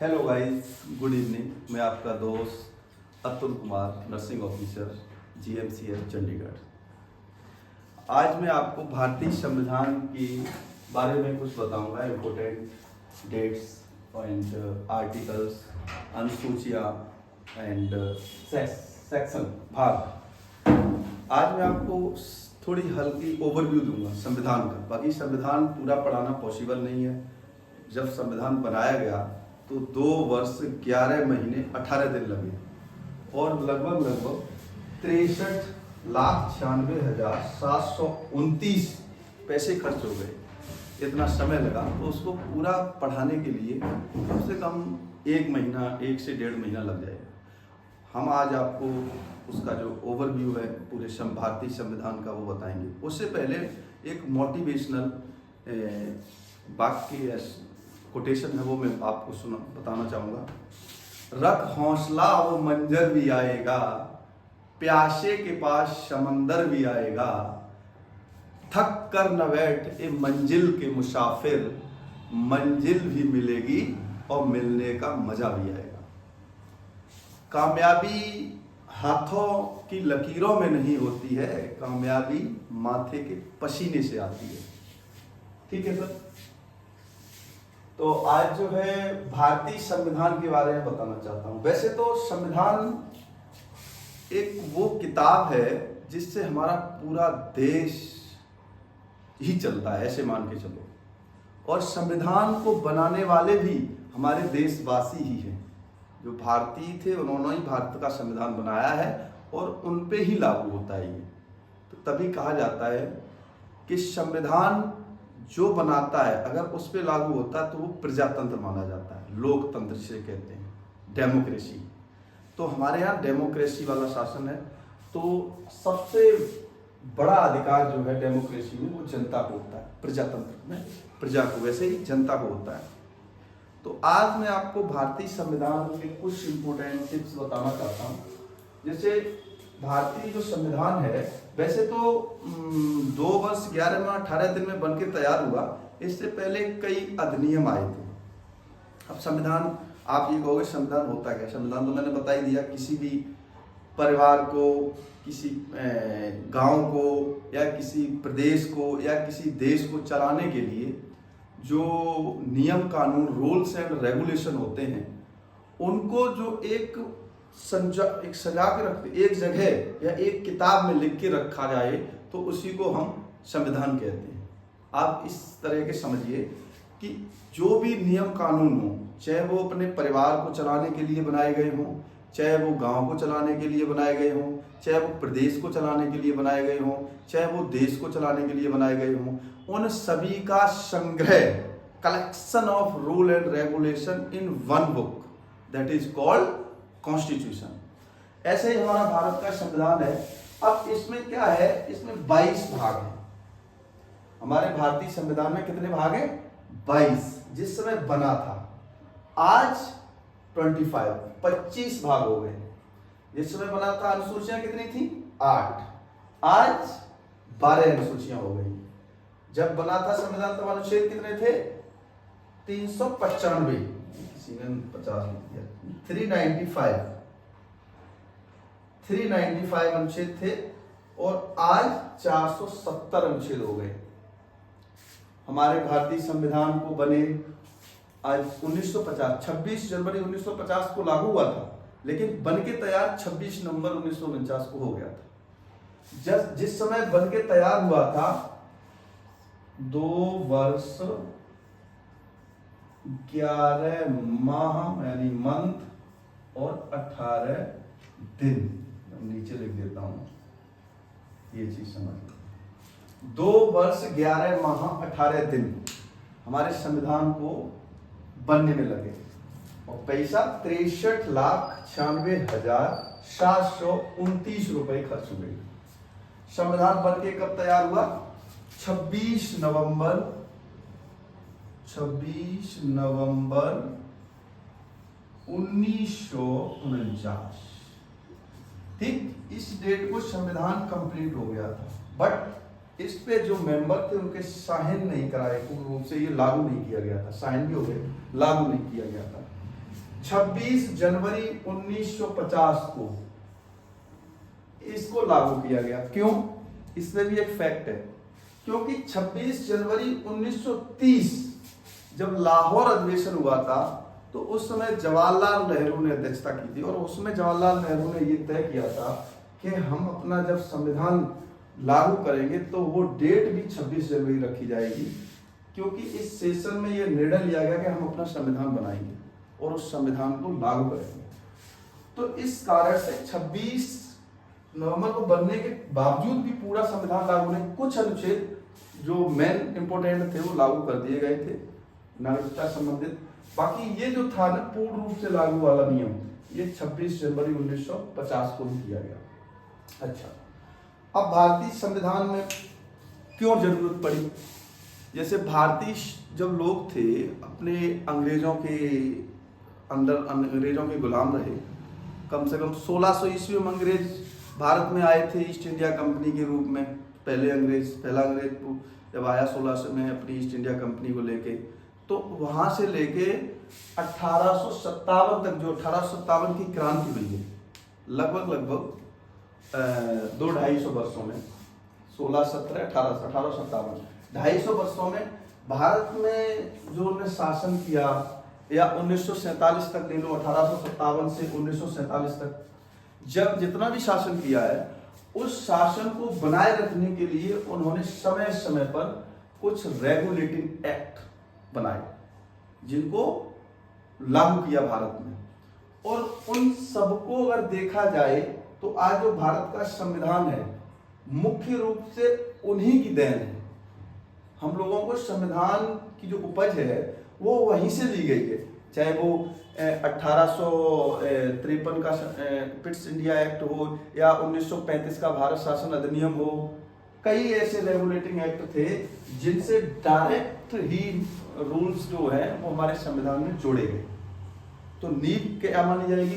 Hello guys, good evening. मैं आपका दोस्त Atul Kumar, nursing officer, GMCH Chandigarh. आज मैं आपको भारतीय संविधान के बारे में कुछ बताऊंगा। इम्पोर्टेंट डेट्स एंड आर्टिकल्स, अनुसूचियाँ एंड सेक्शन, भाग। आज मैं आपको थोड़ी हल्की ओवरव्यू दूंगा संविधान का। बाकी संविधान पूरा पढ़ाना पॉसिबल नहीं है। जब संविधान बनाया गया तो 2 वर्ष 11 महीने 18 दिन लगे और लगभग 63,96,729 पैसे खर्च हो गए। इतना समय लगा तो उसको पूरा पढ़ाने के लिए कम से कम 1 महीना, 1 से 1.5 महीना लग जाएगा। हम आज आपको उसका जो ओवरव्यू है पूरे भारतीय संविधान का वो बताएंगे। उससे पहले एक मोटिवेशनल वाक्य कोटेशन है, वो मैं आपको बताना चाहूँगा। रख हौसला वो मंजर भी आएगा, प्यासे के पास समंदर भी आएगा, थक कर न बैठ ए मंजिल के मुसाफिर, मंजिल भी मिलेगी और मिलने का मजा भी आएगा। कामयाबी हाथों की लकीरों में नहीं होती है, कामयाबी माथे के पसीने से आती है। ठीक है सर। तो आज जो है भारतीय संविधान के बारे में बताना चाहता हूँ। वैसे तो संविधान एक वो किताब है जिससे हमारा पूरा देश ही चलता है, ऐसे मान के चलो। और संविधान को बनाने वाले भी हमारे देशवासी ही हैं। जो भारतीय थे उन्होंने ही भारत का संविधान बनाया है और उन पे ही लागू होता है ये। तो तभी कहा जाता है कि संविधान जो बनाता है अगर उस पर लागू होता है तो वो प्रजातंत्र माना जाता है, लोकतंत्र से कहते हैं, डेमोक्रेसी। तो हमारे यहाँ डेमोक्रेसी वाला शासन है। तो सबसे बड़ा अधिकार जो है डेमोक्रेसी में वो जनता को होता है, प्रजातंत्र में प्रजा को, वैसे ही जनता को होता है। तो आज मैं आपको भारतीय संविधान के कुछ इंपोर्टेंट टिप्स बताना चाहता हूँ। जैसे भारतीय जो संविधान है वैसे तो 2 वर्ष 11 माह 18 दिन में बनके तैयार हुआ। इससे पहले कई अधिनियम आए थे। अब संविधान, आप ये कहोगे संविधान होता क्या? संविधान तो मैंने बता ही दिया। किसी भी परिवार को, किसी गांव को या किसी प्रदेश को या किसी देश को चलाने के लिए जो नियम कानून, रूल्स एंड रेगुलेशन होते हैं, उनको जो एक सजा के रखते, एक जगह या एक किताब में लिख के रखा जाए तो उसी को हम संविधान कहते हैं। आप इस तरह के समझिए कि जो भी नियम कानून हो, चाहे वो अपने परिवार को चलाने के लिए बनाए गए हों, चाहे वो गांव को चलाने के लिए बनाए गए हों, चाहे वो प्रदेश को चलाने के लिए बनाए गए हों, चाहे वो देश को चलाने के लिए बनाए गए हों, उन सभी का संग्रह, collection of rule and regulation in one book, that is called constitution. ऐसे ही हमारा भारत का संविधान है। अब इसमें क्या है? इसमें 22 भाग हैं। हमारे भारतीय संविधान में कितने भाग हैं? 22। जिस समय बना था, आज 25 भाग हो गए। जिस समय बना था अनुसूचियां कितनी थी? 8। आज 12 अनुसूचियां हो गई। जब बना था संविधान तब अनुच्छेद कितने थे? 395। किसी ने 50 लिख दिया। 395 अनुच्छेद थे और आज 470 अनुच्छेद हो गए। हमारे भारतीय संविधान को बने आज 1950, 26 जनवरी 1950 को लागू हुआ था, लेकिन बन के तैयार 26 नवंबर 1949 को हो गया था। जिस समय बन के तैयार हुआ था 2 वर्ष 11 माह यानी मंथ और 18 दिन। नीचे लिख देता हूं, ये चीज समझ लो। 2 वर्ष 11 माह 18 दिन हमारे संविधान को बनने में लगे और पैसा 63,96,729 रुपए खर्च हुए। संविधान बन के कब तैयार हुआ? 26 नवंबर 1949। ठीक, इस डेट को संविधान कंप्लीट हो गया था। बट इस पे जो मेंबर थे उनके साइन नहीं कराए, पूर्ण रूप से ये लागू नहीं किया गया था। साइन भी हो गए, लागू नहीं किया गया था। 26 जनवरी 1950 को इसको लागू किया गया। क्यों? इसमें भी एक फैक्ट है, क्योंकि 26 जनवरी 1930 जब लाहौर अधिवेशन हुआ था तो उस समय जवाहरलाल नेहरू ने अध्यक्षता की थी, और उसमें जवाहरलाल नेहरू ने यह तय किया था कि हम अपना जब संविधान लागू करेंगे तो वो डेट भी 26 जनवरी रखी जाएगी, क्योंकि इस सेशन में यह निर्णय लिया गया कि हम अपना संविधान बनाएंगे और उस संविधान को लागू करेंगे। तो इस कारण से 26 नवंबर को बनने के बावजूद भी पूरा संविधान लागू नहीं, कुछ अनुच्छेद जो मेन इंपोर्टेंट थे वो लागू कर दिए गए थे नागरिकता संबंधित। बाकी ये जो था ना पूर्ण रूप से लागू वाला नियम, ये 26 जनवरी 1950 को ही किया गया। अच्छा, अब भारतीय संविधान में क्यों जरूरत पड़ी? जैसे भारतीय जब लोग थे अपने अंग्रेजों के अंदर, अंग्रेजों के गुलाम रहे, कम से कम 1600 ईस्वी में अंग्रेज भारत में आए थे ईस्ट इंडिया कंपनी के रूप में। पहला अंग्रेज जब आया 1600 में अपनी ईस्ट इंडिया कंपनी को लेके, तो वहां से लेके 1857 तक, जो 1857 की क्रांति हुई है, लगभग 200-250 वर्षों में, 1857 250 वर्षों में भारत में जो उन्होंने शासन किया, या 1947 तक ले लो, 1857 से 1947 तक जब जितना भी शासन किया है, उस शासन को बनाए रखने के लिए उन्होंने समय समय पर कुछ रेगुलेटिंग एक्ट बनाए जिनको लागू किया भारत में। और उन सबको अगर देखा जाए तो आज जो भारत का संविधान है मुख्य रूप से उन्हीं की देन है। हम लोगों को संविधान की जो उपज है वो वहीं से ली गई है, चाहे वो 1853 का पिट्स इंडिया एक्ट हो या 1935 का भारत शासन अधिनियम हो। कई ऐसे रेगुलेटिंग एक्ट थे जिनसे डायरेक्ट ही रूल्स जो है वो हमारे संविधान में जोड़े गए। तो नींव क्या मानी जाएगी?